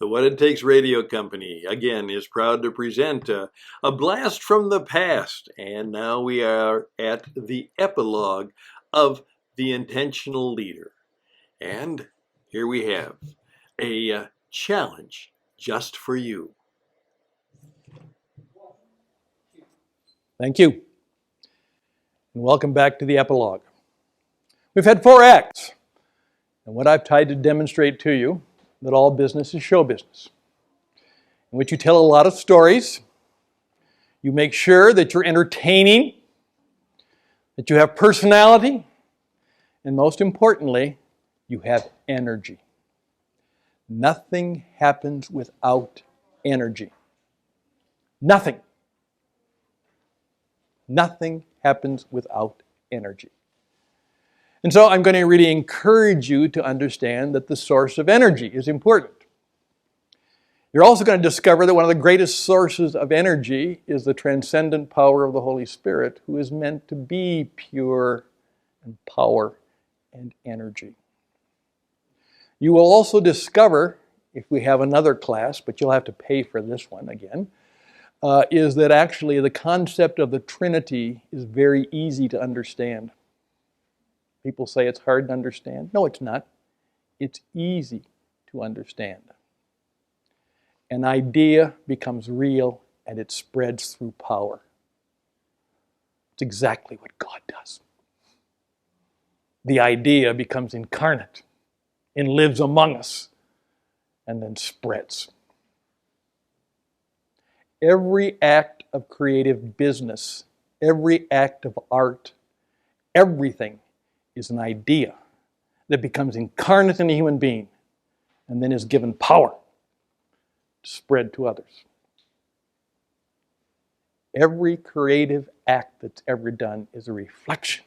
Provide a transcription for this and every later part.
The What It Takes Radio Company, again, is proud to present a blast from the past. And now we are at the epilogue of The Intentional Leader. And here we have a challenge just for you. Thank you. And welcome back to the epilogue. We've had 4 acts. And what I've tried to demonstrate to you, that all business is show business, in which you tell a lot of stories, you make sure that you're entertaining, that you have personality, and most importantly, you have energy. Nothing happens without energy. Nothing. Nothing happens without energy. And so I'm going to really encourage you to understand that the source of energy is important. You're also going to discover that one of the greatest sources of energy is the transcendent power of the Holy Spirit, who is meant to be pure and power and energy. You will also discover, if we have another class, but you'll have to pay for this one again, is that actually the concept of the Trinity is very easy to understand. People say it's hard to understand. No, it's not. It's easy to understand. An idea becomes real and it spreads through power. It's exactly what God does. The idea becomes incarnate and lives among us and then spreads. Every act of creative business, every act of art, everything is an idea that becomes incarnate in a human being and then is given power to spread to others. Every creative act that's ever done is a reflection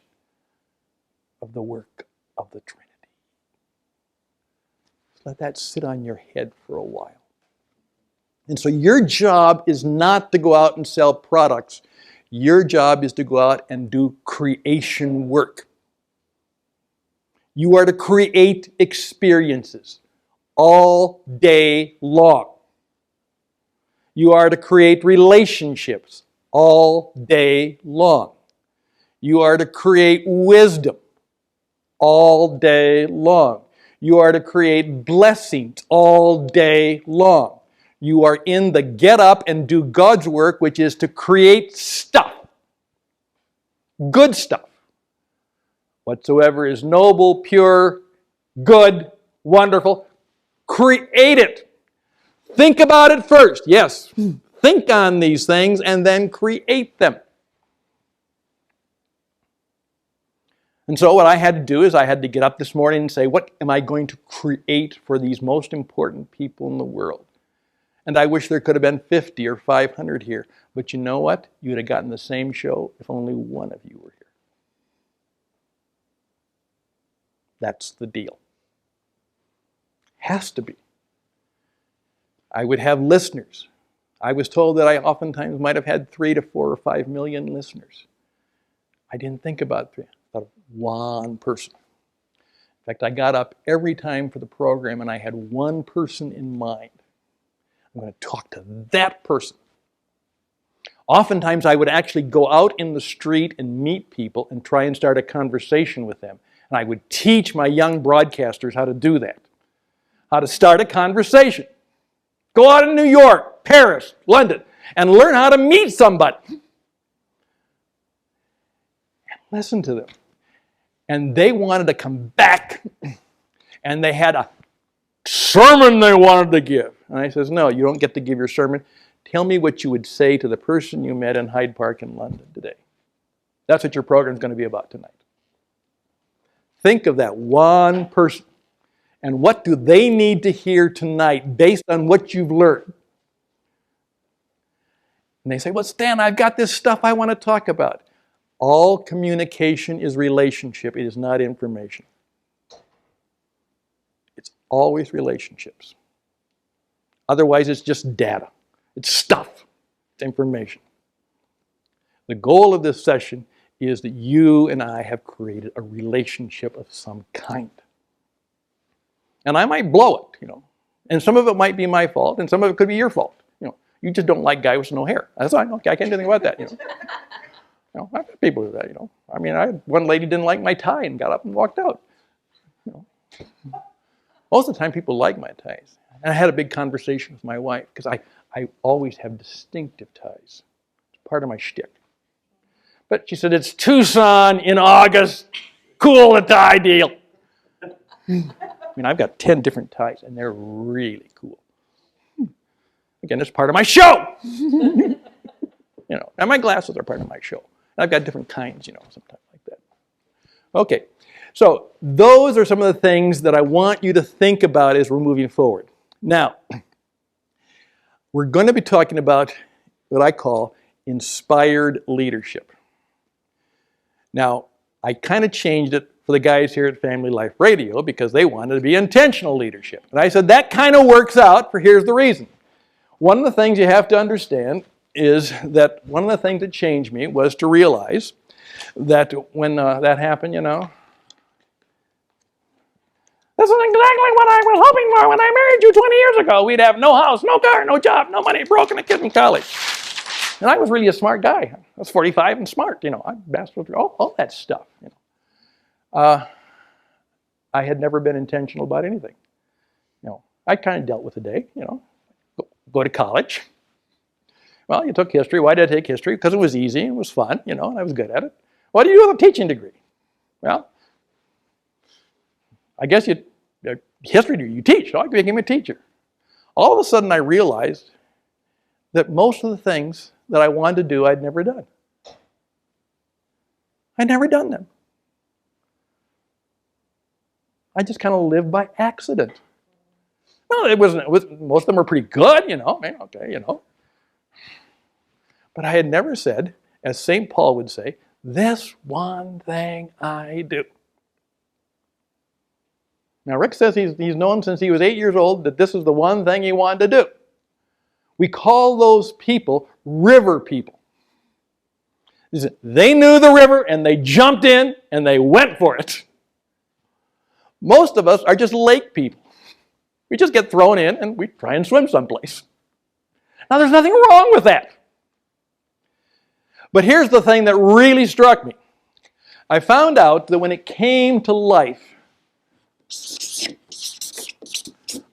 of the work of the Trinity. Let that sit on your head for a while. And so your job is not to go out and sell products. Your job is to go out and do creation work. You are to create experiences all day long. You are to create relationships all day long. You are to create wisdom all day long. You are to create blessings all day long. You are in the get up and do God's work, which is to create stuff. Good stuff. Whatsoever is noble, pure, good, wonderful, create it. Think about it first. Yes, think on these things and then create them. And so what I had to do is I had to get up this morning and say, what am I going to create for these most important people in the world? And I wish there could have been 50 or 500 here. But you know what? You would have gotten the same show if only one of you were here. That's the deal. Has to be. I would have listeners. I was told that I oftentimes might have had 3 to 4 or 5 million listeners. I didn't think about 3. I thought of one person. In fact, I got up every time for the program and I had one person in mind. I'm going to talk to that person. Oftentimes I would actually go out in the street and meet people and try and start a conversation with them. And I would teach my young broadcasters how to do that. How to start a conversation. Go out in New York, Paris, London, and learn how to meet somebody. And listen to them. And they wanted to come back. And they had a sermon they wanted to give. And I says, no, you don't get to give your sermon. Tell me what you would say to the person you met in Hyde Park in London today. That's what your program is going to be about tonight. Think of that one person. And what do they need to hear tonight based on what you've learned? And they say, well, Stan, I've got this stuff I want to talk about. All communication is relationship. It is not information. It's always relationships. Otherwise, it's just data. It's stuff. It's information. The goal of this session is that you and I have created a relationship of some kind. And I might blow it, And some of it might be my fault, and some of it could be your fault. You just don't like guys with no hair. That's fine. Okay, I can't do anything about that. I've had people do that. I mean, one lady didn't like my tie and got up and walked out. Most of the time, people like my ties. And I had a big conversation with my wife because I always have distinctive ties. It's part of my shtick. But she said, it's Tucson in August. Cool, the tie deal. I mean, I've got 10 different ties, and they're really cool. Again, it's part of my show. And my glasses are part of my show. And I've got different kinds, sometimes like that. Okay, so those are some of the things that I want you to think about as we're moving forward. Now, we're going to be talking about what I call inspired leadership. Now, I kind of changed it for the guys here at Family Life Radio because they wanted to be intentional leadership. And I said that kind of works out for here's the reason. One of the things you have to understand is that one of the things that changed me was to realize that when that happened, this is exactly what I was hoping for when I married you 20 years ago. We'd have no house, no car, no job, no money, broken, a kid in college. And I was really a smart guy. I was 45 and smart, I mastered all that stuff. I had never been intentional about anything. I kind of dealt with the day, go to college. Well, you took history. Why did I take history? Because it was easy, it was fun, and I was good at it. What do you do with a teaching degree? Well, I guess history degree, you teach, so I became a teacher. All of a sudden I realized that most of the things that I wanted to do, I'd never done. I'd never done them. I just kind of lived by accident. No, most of them were pretty good, okay. But I had never said, as St. Paul would say, this one thing I do. Now, Rick says he's known since he was 8 years old that this is the one thing he wanted to do. We call those people river people. They knew the river and they jumped in and they went for it. Most of us are just lake people. We just get thrown in and we try and swim someplace. Now, there's nothing wrong with that. But here's the thing that really struck me. I found out that when it came to life,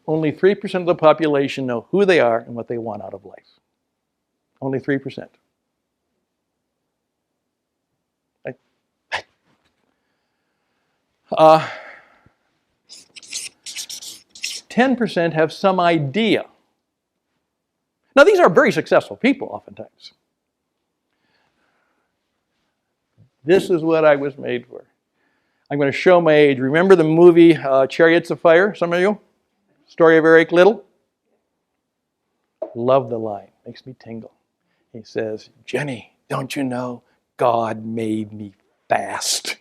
only 3% of the population know who they are and what they want out of life. Only 3%. 10% have some idea. Now, these are very successful people oftentimes. This is what I was made for. I'm going to show my age. Remember the movie Chariots of Fire, some of you? Story of Eric Liddell? Love the line. Makes me tingle. He says, Jenny, don't you know God made me fast?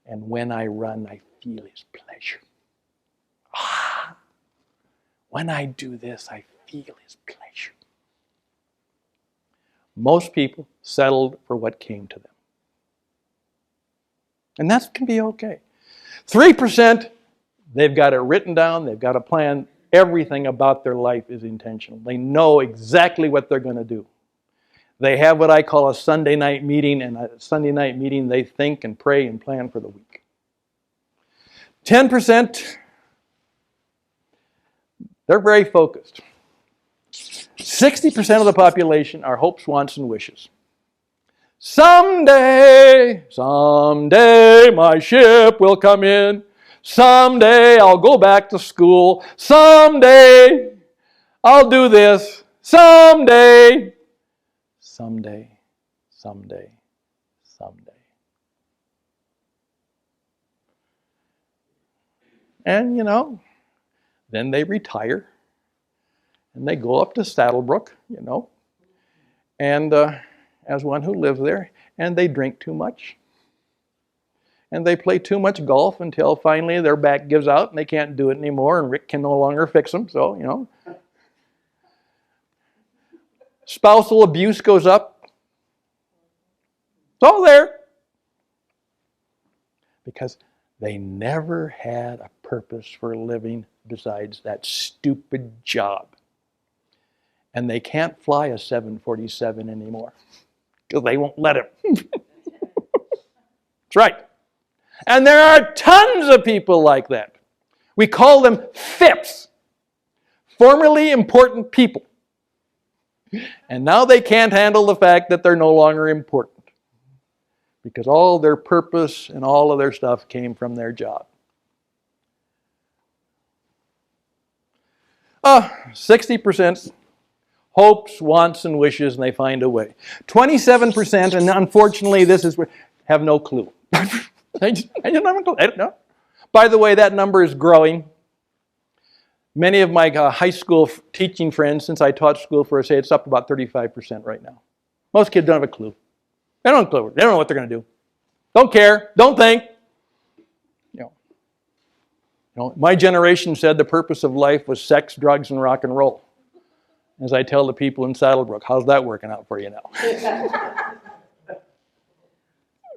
And when I run, I feel His pleasure. When I do this, I feel His pleasure. Most people settled for what came to them. And that can be okay. 3%, they've got it written down, they've got a plan. Everything about their life is intentional. They know exactly what they're going to do. They have what I call a Sunday night meeting, and at a Sunday night meeting they think and pray and plan for the week. 10%, they're very focused. 60% of the population are hopes, wants, and wishes. Someday my ship will come in. Someday I'll go back to school. Someday I'll do this. Someday. And then they retire and they go up to Saddlebrook, and as one who lives there, and they drink too much. And they play too much golf until finally their back gives out and they can't do it anymore, and Rick can no longer fix them, so, Spousal abuse goes up. It's all there. Because they never had a purpose for living besides that stupid job. And they can't fly a 747 anymore because they won't let him. That's right. And there are tons of people like that. We call them FIPs, formerly important people. And now they can't handle the fact that they're no longer important because all their purpose and all of their stuff came from their job. 60% hopes, wants, and wishes, and they find a way. 27%, and unfortunately this is where, have no clue. I just don't have a clue. I don't know. By the way, that number is growing. Many of my high school teaching friends, since I taught school for, say it's up about 35% right now. Most kids don't have a clue. They don't have a clue. They don't know what they're going to do. Don't care. Don't think. My generation said the purpose of life was sex, drugs, and rock and roll. As I tell the people in Saddlebrook, how's that working out for you now?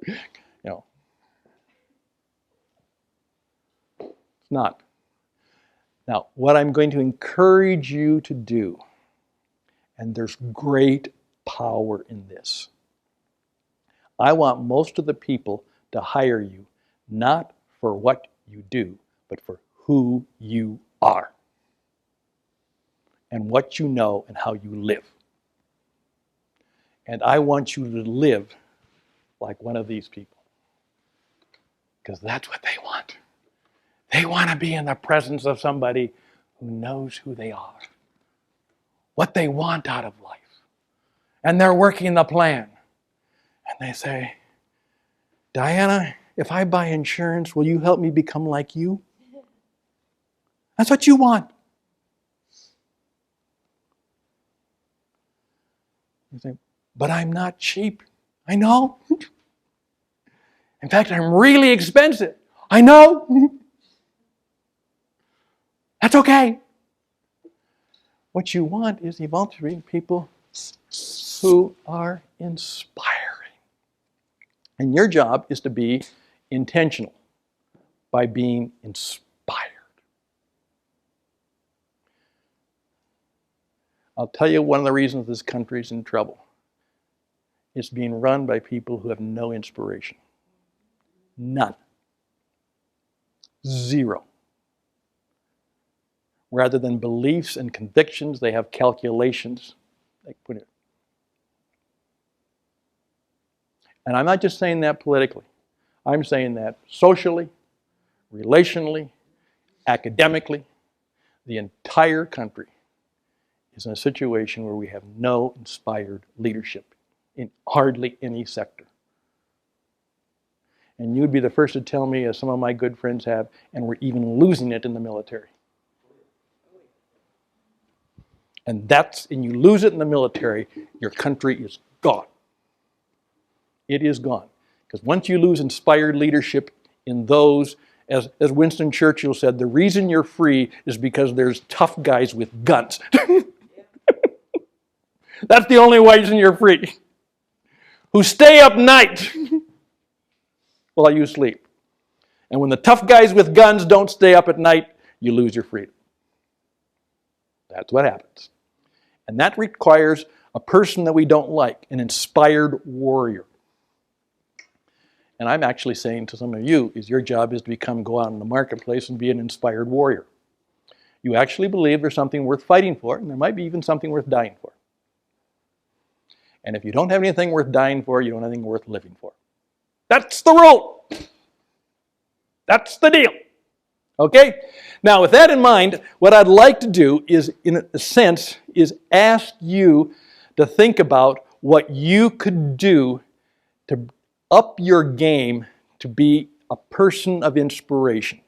It's not. Now, what I'm going to encourage you to do, and there's great power in this, I want most of the people to hire you not for what you do, but for who you are and what you know and how you live. And I want you to live like one of these people because that's what they want. They want to be in the presence of somebody who knows who they are, what they want out of life. And they're working the plan. And they say, Diana, if I buy insurance, will you help me become like you? That's what you want. You say, but I'm not cheap. I know. In fact, I'm really expensive. I know. That's okay. What you want is eventually people who are inspiring. And your job is to be intentional by being inspired. I'll tell you one of the reasons this country is in trouble. It's being run by people who have no inspiration. None. Zero. Rather than beliefs and convictions, they have calculations. They put it. And I'm not just saying that politically. I'm saying that socially, relationally, academically, the entire country is in a situation where we have no inspired leadership in hardly any sector. And you'd be the first to tell me, as some of my good friends have, and we're even losing it in the military. And you lose it in the military, your country is gone. It is gone. Because once you lose inspired leadership in those, as Winston Churchill said, the reason you're free is because there's tough guys with guns. That's the only reason you're free. Who stay up night while you sleep. And when the tough guys with guns don't stay up at night, you lose your freedom. That's what happens. And that requires a person that we don't like, an inspired warrior. And I'm actually saying to some of you, your job is to go out in the marketplace and be an inspired warrior. You actually believe there's something worth fighting for, and there might be even something worth dying for. And if you don't have anything worth dying for, you don't have anything worth living for. That's the rule. That's the deal. Okay? Now, with that in mind, what I'd like to do is, in a sense, is ask you to think about what you could do to up your game to be a person of inspiration.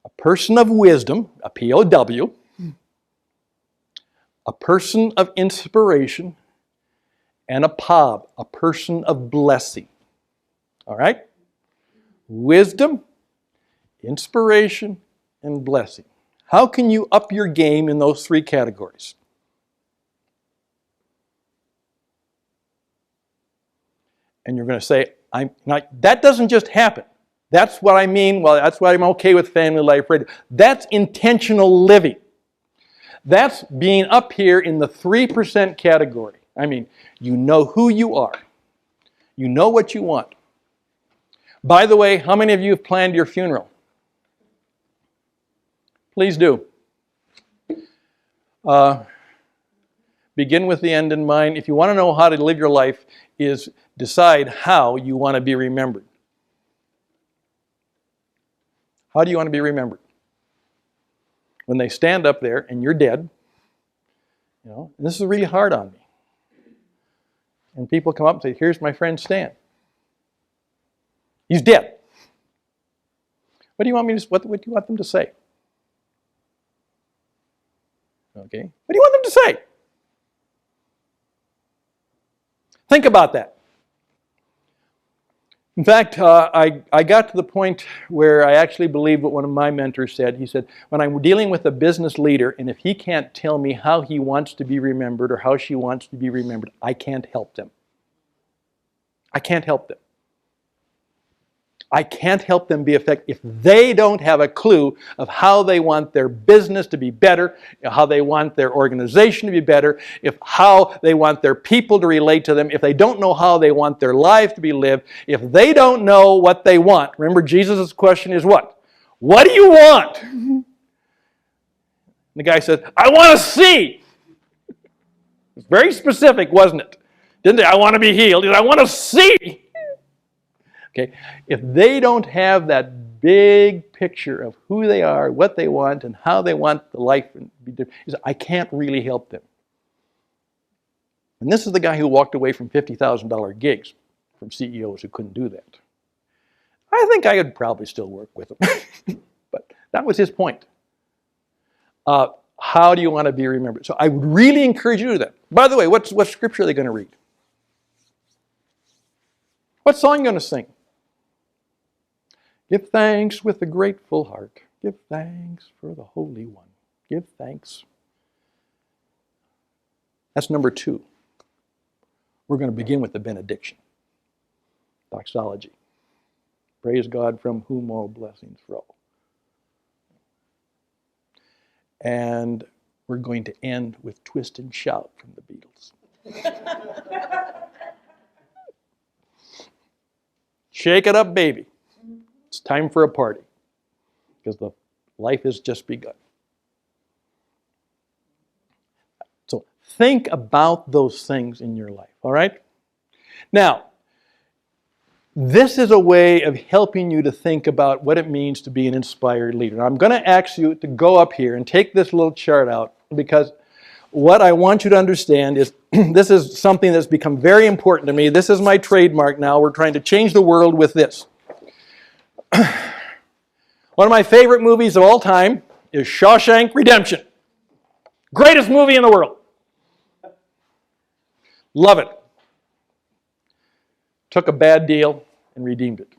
A person of wisdom, a POW, a person of inspiration, and a POB, a person of blessing. All right? Wisdom, inspiration, and blessing. How can you up your game in those three categories? And you're going to say, that doesn't just happen. That's what I mean. Well, that's why I'm okay with Family Life Radio. That's intentional living. That's being up here in the 3% category. I mean, you know who you are. You know what you want. By the way, how many of you have planned your funeral? Please do. Begin with the end in mind. If you want to know how to live your life, is decide how you want to be remembered. How do you want to be remembered? When they stand up there and you're dead, and this is really hard on me. And people come up and say, here's my friend Stan. He's dead. What do you want them to say? Okay. What do you want them to say? Think about that. In fact, I got to the point where I actually believe what one of my mentors said. He said, when I'm dealing with a business leader, and if he can't tell me how he wants to be remembered or how she wants to be remembered, I can't help them. I can't help them. I can't help them be effective if they don't have a clue of how they want their business to be better, how they want their organization to be better, how they want their people to relate to them, if they don't know how they want their life to be lived, if they don't know what they want. Remember, Jesus' question is what? What do you want? The guy said, I want to see. It's very specific, wasn't it? Didn't they? I want to be healed. He said, I want to see. Okay, if they don't have that big picture of who they are, what they want, and how they want the life to be different, I can't really help them. And this is the guy who walked away from $50,000 gigs from CEOs who couldn't do that. I think I could probably still work with him. But that was his point. How do you want to be remembered? So I would really encourage you to do that. By the way, what scripture are they going to read? What song are you going to sing? Give thanks with a grateful heart. Give thanks for the Holy One. Give thanks. That's number 2. We're going to begin with the benediction. Doxology. Praise God from whom all blessings flow. And we're going to end with Twist and Shout from the Beatles. Shake it up, baby. It's time for a party, because the life has just begun. So think about those things in your life, all right? Now, this is a way of helping you to think about what it means to be an inspired leader. Now, I'm going to ask you to go up here and take this little chart out, because what I want you to understand is this is something that's become very important to me. This is my trademark now. We're trying to change the world with this. One of my favorite movies of all time is Shawshank Redemption. Greatest movie in the world. Love it. Took a bad deal and redeemed it.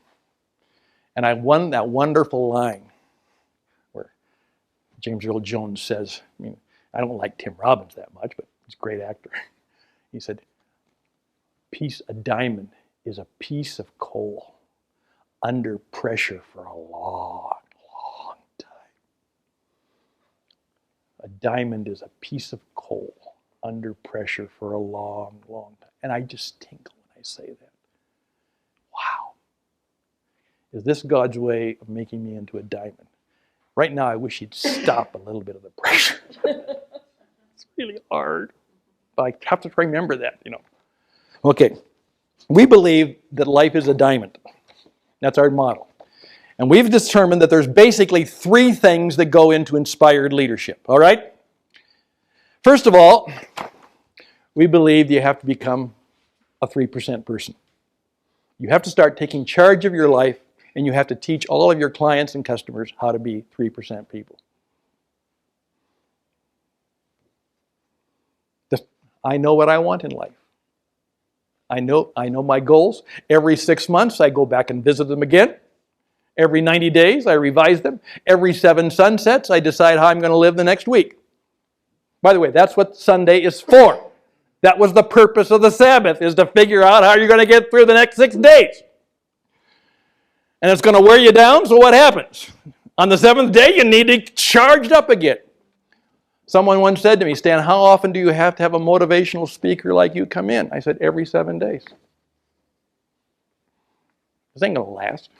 And I won that wonderful line where James Earl Jones says, I don't like Tim Robbins that much, but he's a great actor. He said, a diamond is a piece of coal under pressure for a long, long time. A diamond is a piece of coal under pressure for a long, long time. And I just tinkle when I say that. Wow. Is this God's way of making me into a diamond? Right now, I wish he'd stop a little bit of the pressure. It's really hard. But I have to remember that, Okay. We believe that life is a diamond. That's our model. And we've determined that there's basically 3 things that go into inspired leadership, all right? First of all, we believe you have to become a 3% person. You have to start taking charge of your life, and you have to teach all of your clients and customers how to be 3% people. I know what I want in life. I know my goals. Every 6 months, I go back and visit them again. Every 90 days, I revise them. Every 7 sunsets, I decide how I'm going to live the next week. By the way, that's what Sunday is for. That was the purpose of the Sabbath, is to figure out how you're going to get through the next 6 days. and it's going to wear you down, so what happens? On the seventh day, you need to charge up again. Someone once said to me, Stan, how often do you have to have a motivational speaker like you come in? I said, every 7 days. This ain't going to last.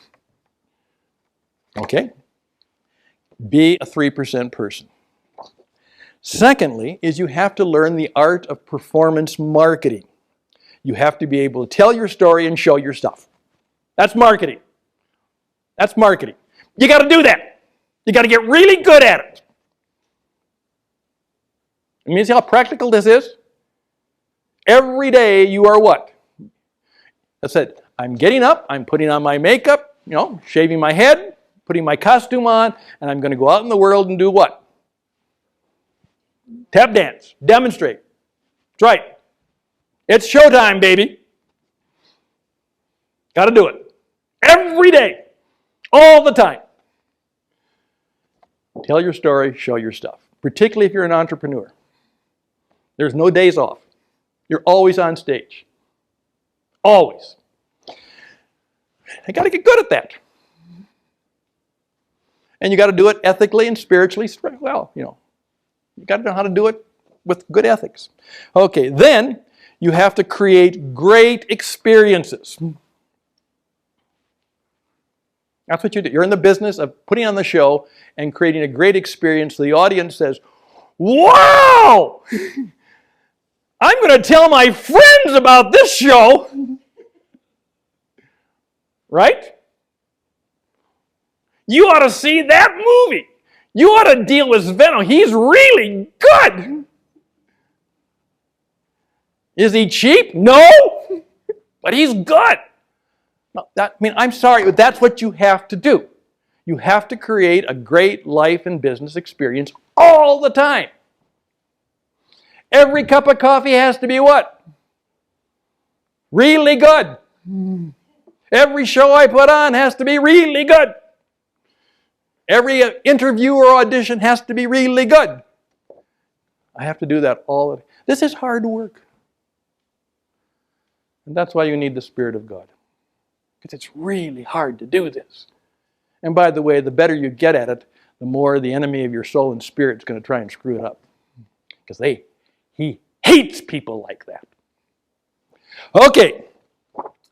Okay? Be a 3% person. Secondly, is you have to learn the art of performance marketing. You have to be able to tell your story and show your stuff. That's marketing. That's marketing. You got to do that. You got to get really good at it. You see how practical this is? Every day you are what? I said, I'm getting up, I'm putting on my makeup, shaving my head, putting my costume on, and I'm going to go out in the world and do what? Tap dance, demonstrate. That's right. It's showtime, baby. Got to do it. Every day. All the time. Tell your story, show your stuff. Particularly if you're an entrepreneur. There's no days off. You're always on stage. Always. I got to get good at that. And you got to do it ethically and spiritually well, You got to know how to do it with good ethics. Okay, then you have to create great experiences. That's what you do. You're in the business of putting on the show and creating a great experience so the audience says, wow! I'm going to tell my friends about this show. Right? You ought to see that movie. You ought to deal with Venom. He's really good. Is he cheap? No. But he's good. No, I'm sorry, but that's what you have to do. You have to create a great life and business experience all the time. Every cup of coffee has to be what? Really good. Every show I put on has to be really good. Every interview or audition has to be really good. I have to do that all the time. This is hard work. And that's why you need the Spirit of God. Because it's really hard to do this. And by the way, the better you get at it, the more the enemy of your soul and spirit is going to try and screw it up. Because he hates people like that. Okay.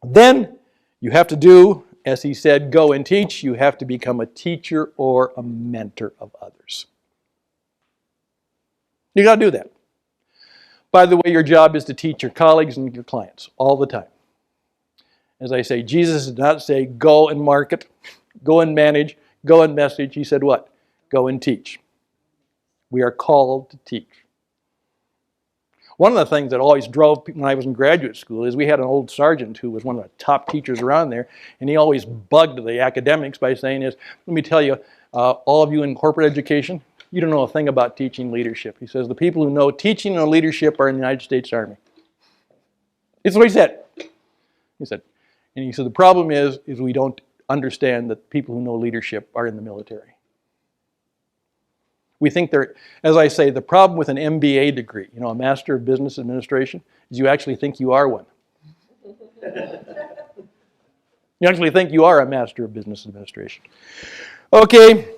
Then you have to do, as he said, go and teach. You have to become a teacher or a mentor of others. You got to do that. By the way, your job is to teach your colleagues and your clients all the time. As I say, Jesus did not say, go and market, go and manage, go and message. He said what? Go and teach. We are called to teach. One of the things that always drove people when I was in graduate school is we had an old sergeant who was one of the top teachers around there, and he always bugged the academics by saying let me tell you, all of you in corporate education, you don't know a thing about teaching leadership. He says the people who know teaching and leadership are in the United States Army. It's what he said. He said the problem is we don't understand that people who know leadership are in the military. We think as I say, the problem with an MBA degree, a Master of Business Administration, is you actually think you are one. You actually think you are a Master of Business Administration. Okay,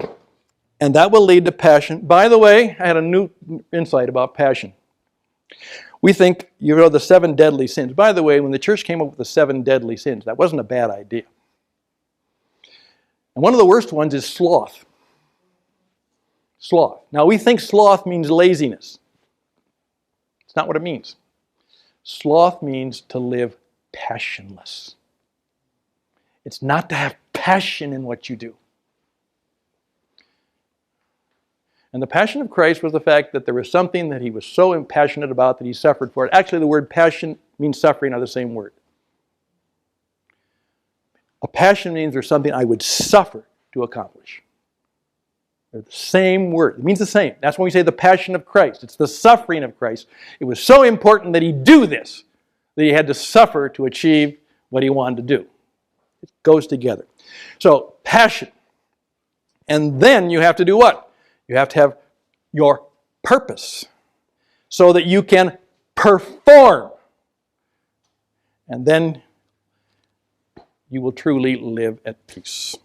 and that will lead to passion. By the way, I had a new insight about passion. We think, the 7 deadly sins. By the way, when the church came up with the 7 deadly sins, that wasn't a bad idea. And one of the worst ones is sloth. Sloth. Now, we think sloth means laziness. It's not what it means. Sloth means to live passionless. It's not to have passion in what you do. And the passion of Christ was the fact that there was something that he was so impassionate about that he suffered for it. Actually, the word passion means suffering are the same word. A passion means there's something I would suffer to accomplish. They're the same word. It means the same. That's when we say the passion of Christ. It's the suffering of Christ. It was so important that he do this, that he had to suffer to achieve what he wanted to do. It goes together. So, passion. And then you have to do what? You have to have your purpose so that you can perform. And then you will truly live at peace.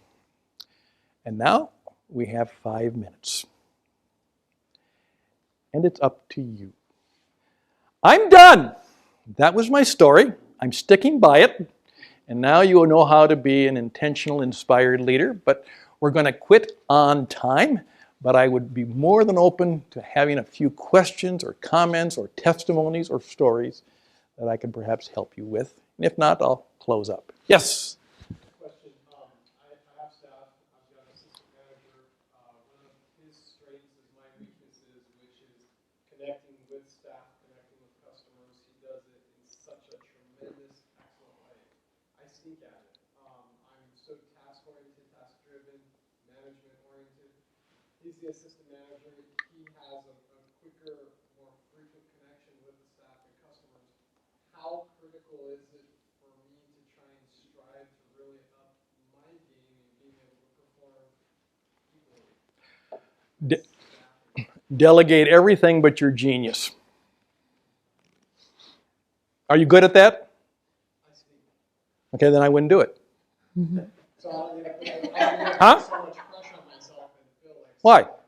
And now we have 5 minutes. And it's up to you. I'm done. That was my story. I'm sticking by it. And now you will know how to be an intentional, inspired leader. But we're going to quit on time. But I would be more than open to having a few questions or comments or testimonies or stories that I can perhaps help you with. And if not, I'll close up. Yes? Question. I have staff. I've got an assistant manager. One of his strengths is my weaknesses, which is connecting with staff, connecting with customers. He does it in such a tremendous, excellent way. I stink at it. I'm so task-oriented, task-driven, management-oriented. He's the assistant manager. He has a quicker, more frequent connection with the staff and customers. How critical is it for me to try and strive to really up my game and being able to perform equally? Delegate everything but your genius. Are you good at that? I speak. Okay, then I wouldn't do it. So I Huh? put so much pressure on myself and feel like Why? such a failure.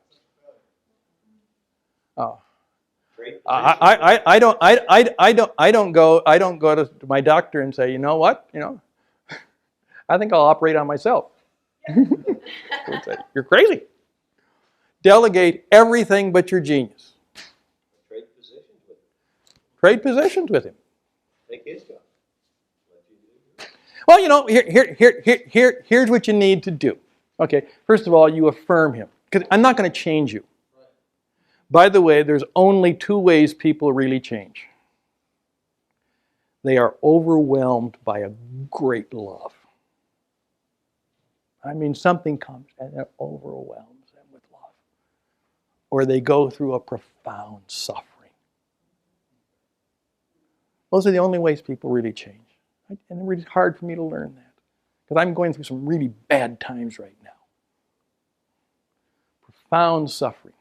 Oh. Great. I don't go to my doctor and say, you know what, I think I'll operate on myself. You're crazy. Delegate everything but your genius. Trade positions with him. Trade positions with him. Take his job. Let you do Well, here's what you need to do. Okay, first of all, you affirm him. Because I'm not going to change you. By the way, there's only 2 ways people really change. They are overwhelmed by a great love. I mean, something comes and it overwhelms them with love. Or they go through a profound suffering. Those are the only ways people really change. And it's really hard for me to learn that. Because I'm going through some really bad times right now. Profound suffering.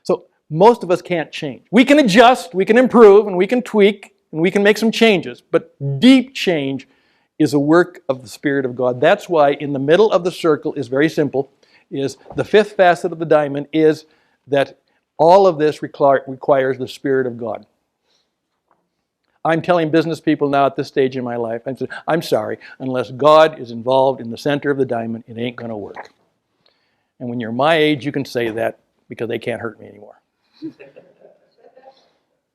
So most of us can't change. We can adjust, we can improve, and we can tweak, and we can make some changes. But deep change is a work of the Spirit of God. That's why in the middle of the circle is very simple, is the 5th facet of the diamond is that all of this requires the Spirit of God. I'm telling business people now at this stage in my life, I'm sorry, unless God is involved in the center of the diamond, it ain't going to work. And when you're my age, you can say that because they can't hurt me anymore.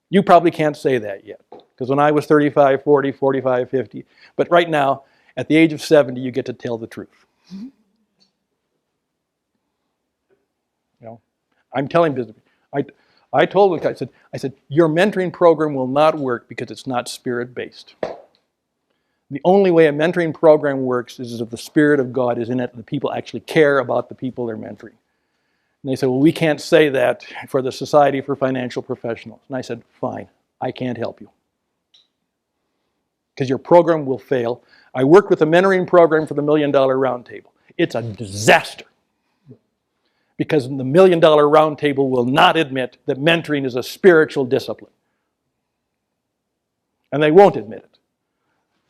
You probably can't say that yet. Because when I was 35, 40, 45, 50, but right now, at the age of 70, you get to tell the truth. I'm telling business people. I told the guy, I said, your mentoring program will not work because it's not spirit-based. The only way a mentoring program works is if the Spirit of God is in it and the people actually care about the people they're mentoring. And they said, well, we can't say that for the Society for Financial Professionals. And I said, fine, I can't help you. Because your program will fail. I worked with a mentoring program for the $1 Million Roundtable. It's a disaster. Because the $1 Million Roundtable will not admit that mentoring is a spiritual discipline. And they won't admit it.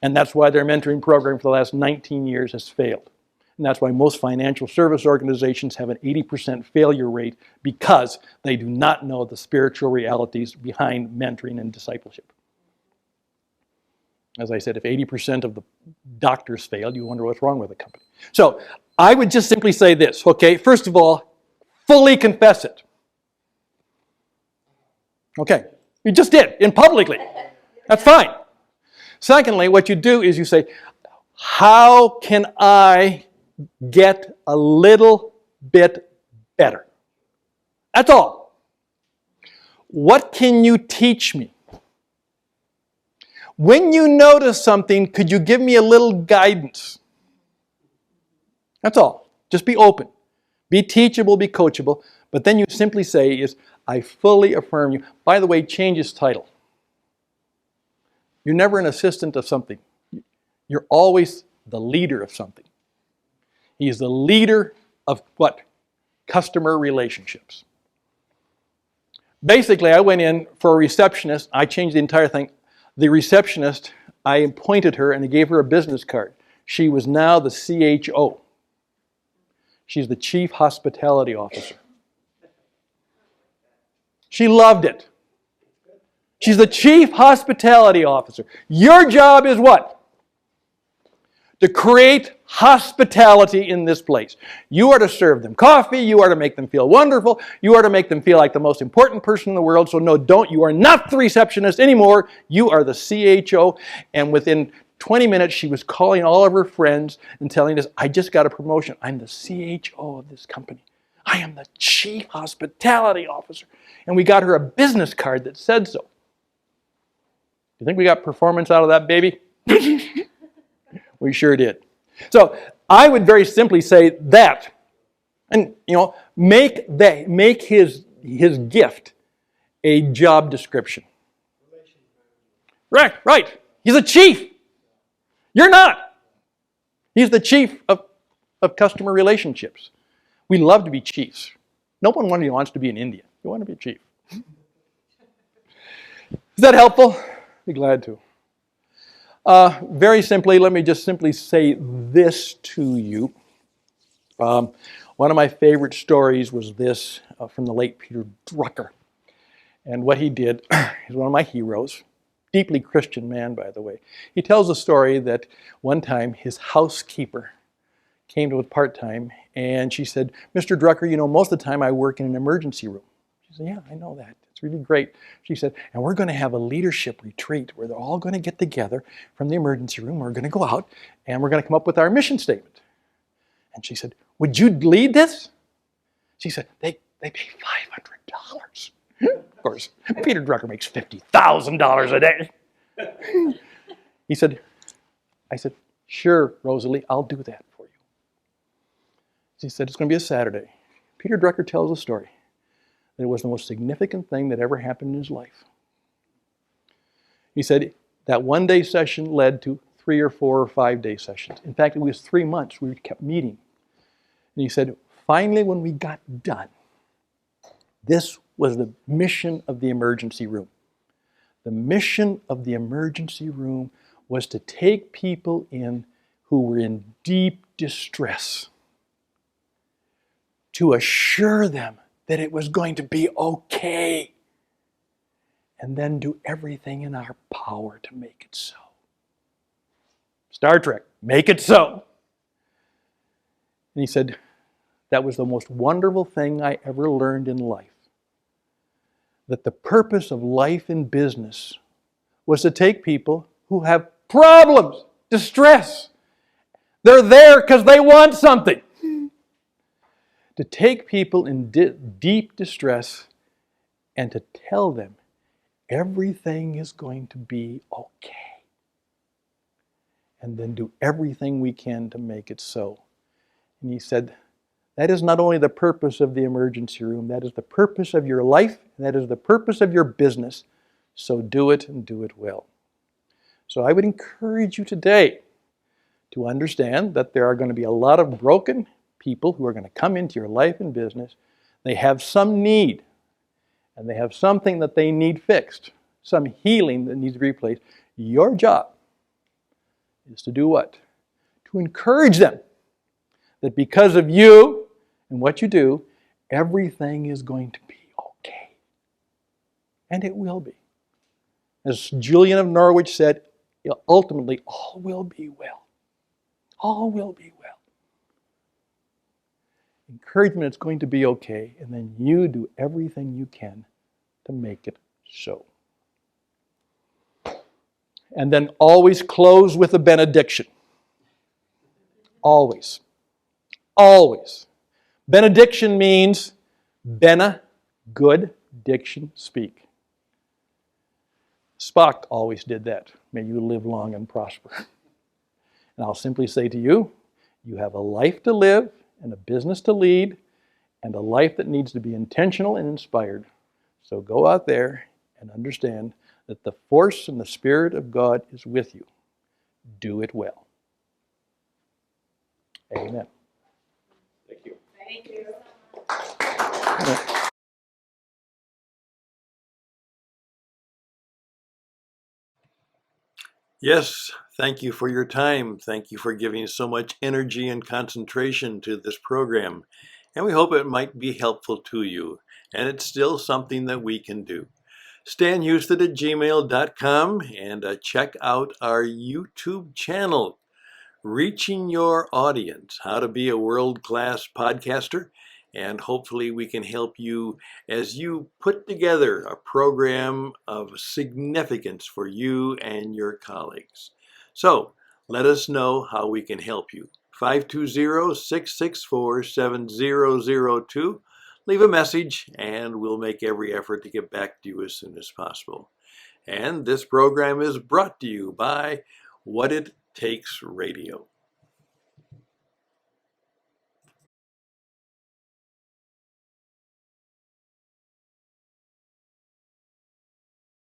And that's why their mentoring program for the last 19 years has failed. And that's why most financial service organizations have an 80% failure rate because they do not know the spiritual realities behind mentoring and discipleship. As I said, if 80% of the doctors failed, you wonder what's wrong with the company. So I would just simply say this, okay? First of all, fully confess it. Okay, you just did, in publicly. That's fine. Secondly, what you do is you say, how can I get a little bit better? That's all. What can you teach me? When you notice something, could you give me a little guidance? That's all. Just be open. Be teachable, be coachable. But then you simply say is, I fully affirm you. By the way, change his title. You're never an assistant of something. You're always the leader of something. He is the leader of what? Customer relationships. Basically, I went in for a receptionist. I changed the entire thing. The receptionist, I appointed her and I gave her a business card. she was now the CHO. She's the Chief Hospitality Officer. She loved it. She's the Chief Hospitality Officer. Your job is what? To create hospitality in this place. You are to serve them coffee. You are to make them feel wonderful. You are to make them feel like the most important person in the world. So no, don't. You are not the receptionist anymore. You are the CHO. And within 20 minutes, she was calling all of her friends and telling us, I just got a promotion. I'm the CHO of this company. I am the Chief Hospitality Officer. And we got her a business card that said so. You think we got performance out of that baby? We sure did. So I would very simply say that, and make his gift a job description. Right. He's a chief. You're not. He's the chief of customer relationships. We love to be chiefs. No one wants to be in India. You want to be a chief. Is that helpful? Be glad to. Very simply, let me just simply say this to you. One of my favorite stories was this from the late Peter Drucker. And what he did, he's one of my heroes. Deeply Christian man, by the way. He tells a story that one time his housekeeper came to him part-time, and she said, Mr. Drucker, most of the time I work in an emergency room. She said, yeah, I know that. It's really great. She said, and we're going to have a leadership retreat where they're all going to get together from the emergency room. We're going to go out, and we're going to come up with our mission statement. And she said, would you lead this? She said, they pay $500. Of course, Peter Drucker makes $50,000 a day. I said, sure, Rosalie, I'll do that for you. She said, it's going to be a Saturday. Peter Drucker tells a story that it was the most significant thing that ever happened in his life. He said that one-day session led to 3 or 4 or 5-day sessions. In fact, it was 3 months we kept meeting. And he said, finally, when we got done, this was the mission of the emergency room. The mission of the emergency room was to take people in who were in deep distress, to assure them that it was going to be okay, and then do everything in our power to make it so. Star Trek, make it so. And he said, that was the most wonderful thing I ever learned in life. That the purpose of life in business was to take people who have problems, distress. They're there because they want something. To take people in deep distress and to tell them everything is going to be okay. And then do everything we can to make it so. And he said, that is not only the purpose of the emergency room, that is the purpose of your life, and that is the purpose of your business. So do it and do it well. So I would encourage you today to understand that there are going to be a lot of broken people who are going to come into your life and business. They have some need, and they have something that they need fixed, some healing that needs to be replaced. Your job is to do what? To encourage them that because of you and what you do, everything is going to be okay. And it will be. As Julian of Norwich said, ultimately, all will be well. All will be well. Encouragement, it's going to be okay, and then you do everything you can to make it so. And then always close with a benediction. Always. Always. Benediction means bena, good, diction, speak. Spock always did that. May you live long and prosper. And I'll simply say to you, you have a life to live and a business to lead and a life that needs to be intentional and inspired. So go out there and understand that the force and the Spirit of God is with you. Do it well. Amen. Thank you. Thank you. Yes, Thank you for your time. Thank you for giving so much energy and concentration to this program. And we hope it might be helpful to you. And it's still something that we can do. StanHouston@gmail.com and check out our YouTube channel, Reaching Your Audience, How to Be a World-Class Podcaster. And hopefully we can help you as you put together a program of significance for you and your colleagues. So let us know how we can help you. 520-664-7002. Leave a message and we'll make every effort to get back to you as soon as possible. And this program is brought to you by What It Takes Radio.